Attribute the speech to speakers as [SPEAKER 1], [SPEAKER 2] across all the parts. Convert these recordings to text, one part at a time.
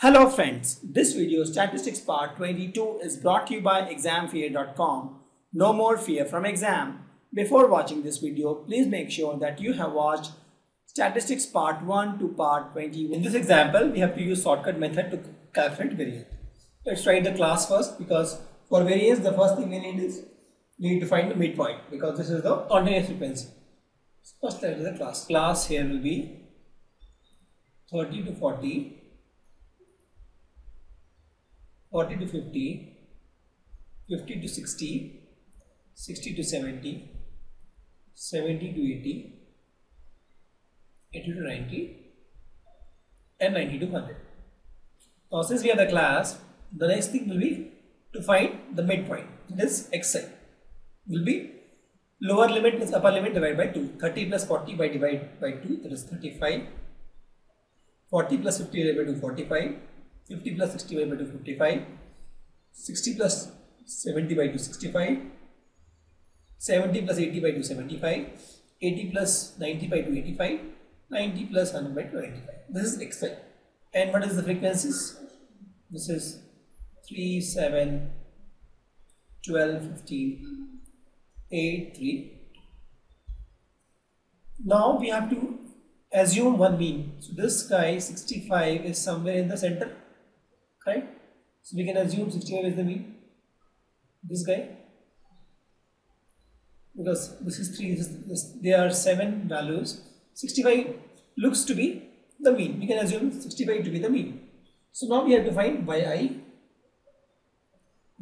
[SPEAKER 1] Hello friends, this video statistics part 22 is brought to you by examfear.com. No more fear from exam. Before watching this video, please make sure that you have watched statistics part 1 to part 20. In this example, we have to use shortcut method to calculate variance. Let's write the class first, because for variance the first thing we need to find the midpoint, because this is the continuous frequency. First let us the class. Class here will be 30 to 40. 40 to 50, 50 to 60, 60 to 70, 70 to 80, 80 to 90, and 90 to 100. Now since we have the class, the next thing will be to find the midpoint. This xi will be lower limit plus upper limit divided by 2. 30 plus 40 by divide by 2, that is 35. 40 plus 50 divided by 2, 45. 50 plus 60 by 2, 55, 60 plus 70 by 2, 65, 70 plus 80 by 2, 75, 80 plus 90 by 2, 85, 90 plus 100 by 2, 95. This is xi. And what is the frequencies? This is 3, 7, 12, 15, 8, 3. Now we have to assume one mean. So this guy 65 is somewhere in the center. Right? So we can assume 65 is the mean. This guy, because this is 3, there are 7 values. 65 looks to be the mean. We can assume 65 to be the mean. So now we have to find yi.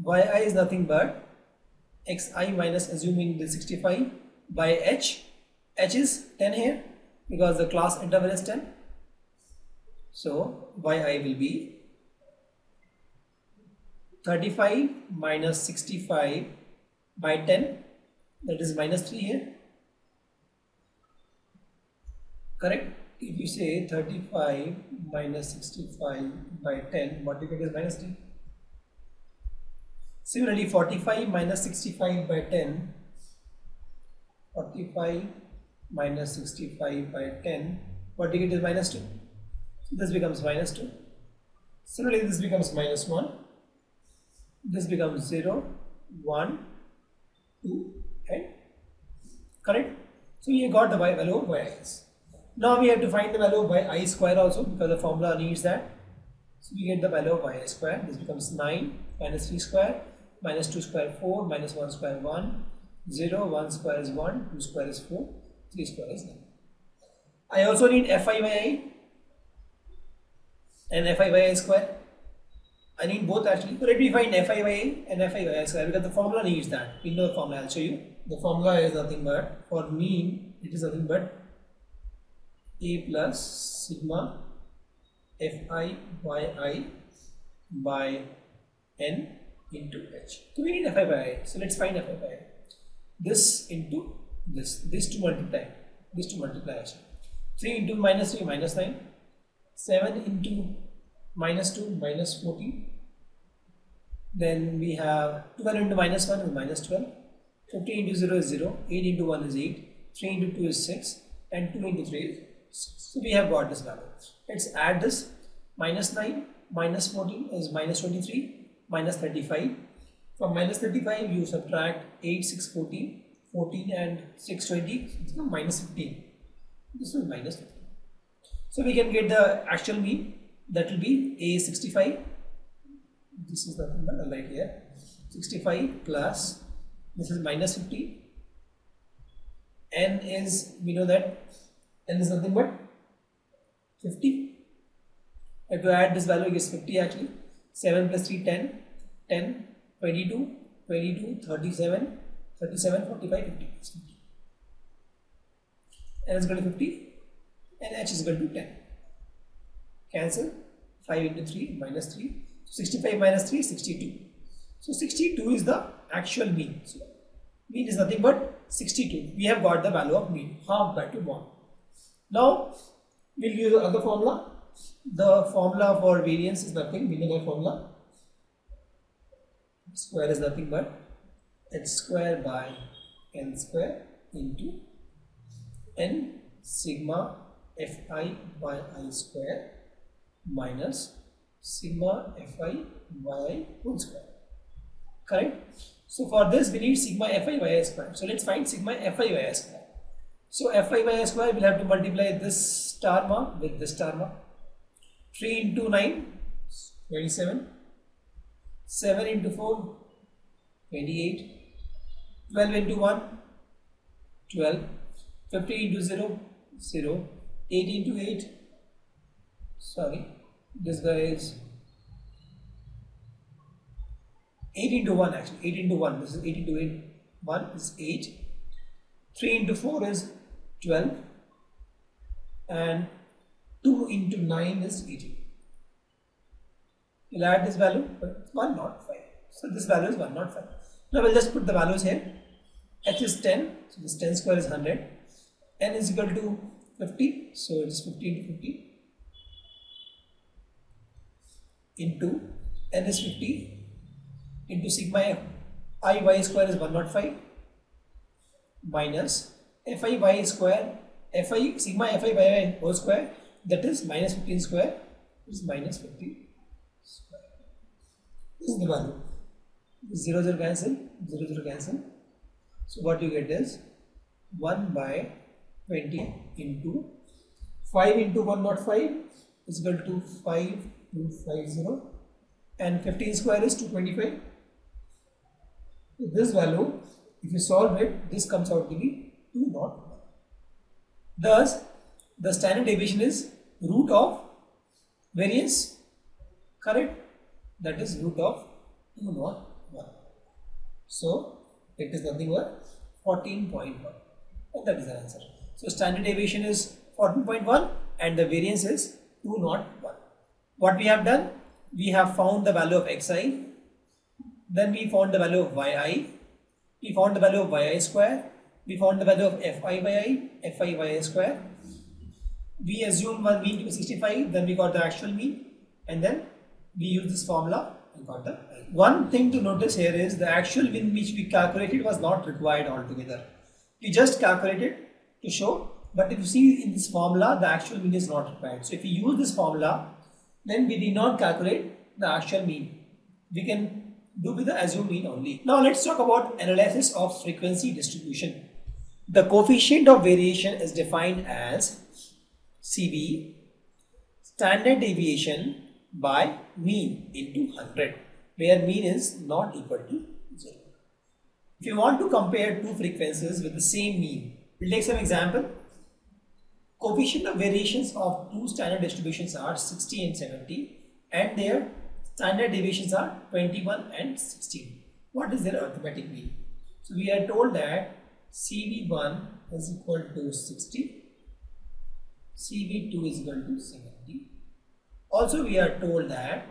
[SPEAKER 1] Yi is nothing but xi minus, assuming the 65, by h. H is 10 here because the class interval is 10. So yi will be 35 minus 65 by 10, that is minus 3 here. Correct? If you say 35 minus 65 by 10, what you get is minus 3. Similarly, 45 minus 65 by 10, 45 minus 65 by 10, what you get is minus 2. So this becomes minus 2. Similarly, this becomes minus 1. This becomes 0, 1, 2, and correct. So we got the value of yi's. Now we have to find the value of yi square also, because the formula needs that. So we get the value of yi square. This becomes 9 minus 3 square minus 2 square 4 minus 1 square 1, 0, 1 square is 1, 2 square is 4, 3 square is 9. I also need fi and fi square. I need both actually. So let me find fi and fi square, because the formula needs that. We know the formula. I'll show you. The formula is nothing but, for mean, it is nothing but a plus sigma fi yi by n into h. So we need fi. So let's find fi. This into this to multiply. This to multiply actually. 3 into minus 3, minus 9. 7 into minus 2, minus 14. Then we have 12 into minus 1 is minus 12. 50 into 0 is 0. 8 into 1 is 8. 3 into 2 is 6. And 2 into 3 is 6. So we have got this value. Let's add this. Minus 9 minus 14 is minus 23 minus 35. From minus 35 you subtract 8, 6, 14. 14 and 6, 20. So it's minus 15. This is minus 15. So we can get the actual mean. That will be a 65. This is nothing but right here. 65 plus, this is minus 50. N is, we know that n is nothing but 50. I have to add this value, it is 50 actually. 7 plus 3, 10. 10, 22, 22, 37, 37, 45, 50. N is equal to 50 and h is equal to 10. Cancel. 5 into 3 minus 3. 65 minus 3 62. So 62 is the actual mean. So mean is nothing but 62. We have got the value of mean, half by to 1. Now we'll use the other formula. The formula for variance is nothing. We know the formula. Square is nothing but h square by n square into n sigma fi by I square minus sigma fi yi whole square. Correct? So for this we need sigma fi yi square. So let's find sigma fi yi square. So fi yi square will have to multiply this star mark with this star mark. 3 into 9, 27. 7 into 4, 28. 12 into 1, 12. 50 into 0, 0. 8 into 8, sorry, this guy is 8 into 1 actually, 8 into 1, this is 8 into 8, 1 is 8. 3 into 4 is 12 and 2 into 9 is 18. We'll add this value, but 105. So this value is 105. Now we'll just put the values here. H is 10, so this 10 square is 100. N is equal to 50, so it is 50 into 50 into N is 50 into sigma I y square is 105 minus fi y square fi sigma fi y whole square, that is minus 15 square, is minus 50 square. This is the value. 0 0 cancel, 0 0 cancel. So what you get is 1 by 20 into 5 into 105 is equal to 5250 and 15 square is 225. So this value, if you solve it, this comes out to be 201. Thus, the standard deviation is root of variance, correct? That is root of 201. So it is nothing but 14.1, and that is the answer. So standard deviation is 14.1 and the variance is 201. What we have done? We have found the value of xi, then we found the value of yi, we found the value of yi square, we found the value of fi yi square. We assumed one mean to be 65, then we got the actual mean, and then we used this formula and got the. One thing to notice here is the actual mean which we calculated was not required altogether. We just calculated to show, but if you see in this formula, the actual mean is not required. So if we use this formula, then we did not calculate the actual mean. We can do with the assumed mean only. Now let's talk about analysis of frequency distribution. The coefficient of variation is defined as CV, standard deviation by mean into 100, where mean is not equal to 0. If you want to compare two frequencies with the same mean, we'll take some example. Coefficient of variations of two standard distributions are 60 and 70, and their standard deviations are 21 and 16. What is their arithmetic mean? So we are told that CV1 is equal to 60, CV2 is equal to 70. Also we are told that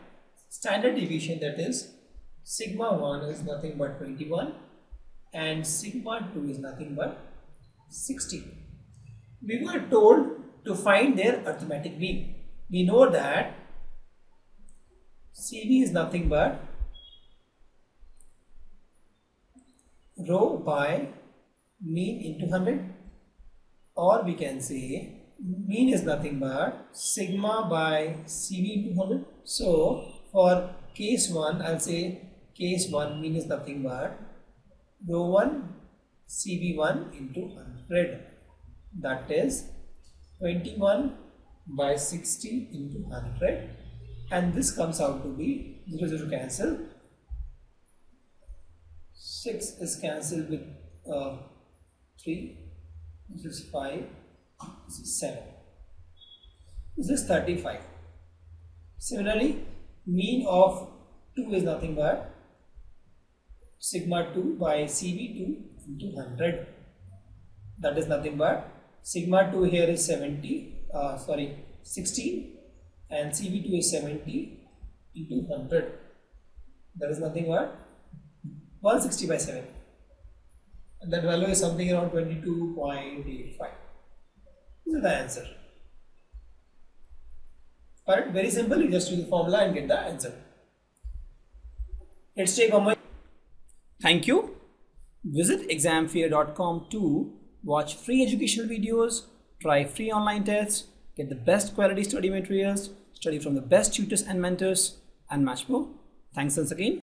[SPEAKER 1] standard deviation, that is sigma 1 is nothing but 21 and sigma 2 is nothing but 60. We were told to find their arithmetic mean. We know that CV is nothing but rho by mean into 100, or we can say mean is nothing but sigma by CV into 100. So for case 1, I'll say case 1 mean is nothing but rho 1 CV1 into 100, that is 21 by 60 into 100, and this comes out to be 0 0 cancel, 6 is cancelled with 3, this is 5, this is 7, this is 35. Similarly, mean of 2 is nothing but sigma 2 by CV2 into 100, that is nothing but sigma 2 here is 60, and CV2 is 70 into 100, that is nothing but 160 by 7, and that value is something around 22.85. This is the answer. Alright, very simple, you just use the formula and get the answer. Let's take one more. Thank you. Visit examfear.com to watch free educational videos, try free online tests, get the best quality study materials,
[SPEAKER 2] study from the best tutors and mentors, and much more. Thanks once again.